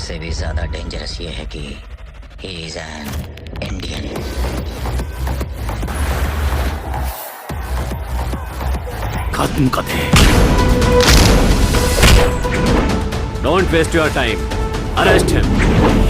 उससे भी ज्यादा डेंजरस ये है कि ही इज एन इंडियन। खत्म कर दे। Don't waste your time, arrest him.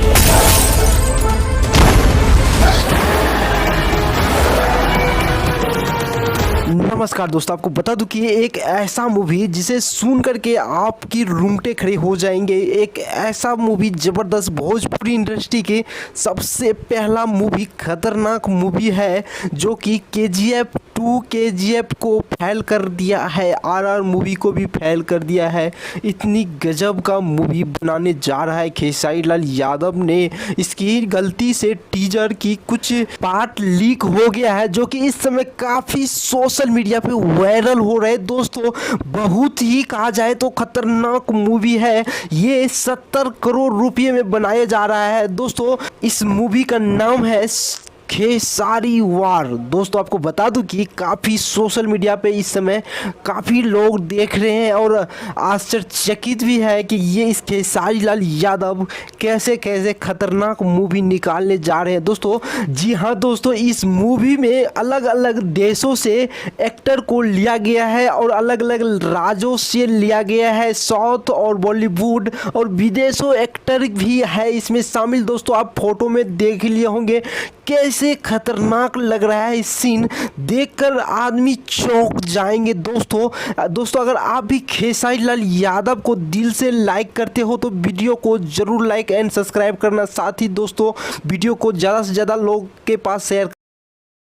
नमस्कार दोस्तों, आपको बता दूं कि ये एक ऐसा मूवी है जिसे सुन करके आपकी रूंगटे खड़े हो जाएंगे। एक ऐसा मूवी ज़बरदस्त, भोजपुरी इंडस्ट्री के सबसे पहला मूवी, खतरनाक मूवी है जो कि KGF 2 KGF को फैल कर दिया है, RR मूवी को भी फैल कर दिया है। इतनी गजब का मूवी बनाने जा रहा है खेसारी लाल यादव ने। इसकी गलती से टीजर की कुछ पार्ट लीक हो गया है जो कि इस समय काफ़ी सोशल मीडिया पे वायरल हो रहे हैं। दोस्तों, बहुत ही कहा जाए तो खतरनाक मूवी है ये। 70 करोड़ रुपए में बनाया जा रहा है। दोस्तों, इस मूवी का नाम है खेसारी वार। दोस्तों, आपको बता दूं कि काफ़ी सोशल मीडिया पे इस समय काफ़ी लोग देख रहे हैं और आश्चर्यचकित भी है कि ये इस खेसारी लाल यादव कैसे कैसे खतरनाक मूवी निकालने जा रहे हैं। दोस्तों, जी हाँ दोस्तों, इस मूवी में अलग अलग देशों से एक्टर को लिया गया है और अलग अलग राज्यों से लिया गया है। साउथ और बॉलीवुड और विदेशों एक्टर भी है इसमें शामिल। दोस्तों, आप फोटो में देख लिए होंगे कैसे खतरनाक लग रहा है। इस सीन देखकर आदमी चौंक जाएंगे। दोस्तों अगर आप भी खेसारी लाल यादव को दिल से लाइक करते हो तो वीडियो को जरूर लाइक एंड सब्सक्राइब करना। साथ ही दोस्तों, वीडियो को ज़्यादा से ज़्यादा लोग के पास शेयर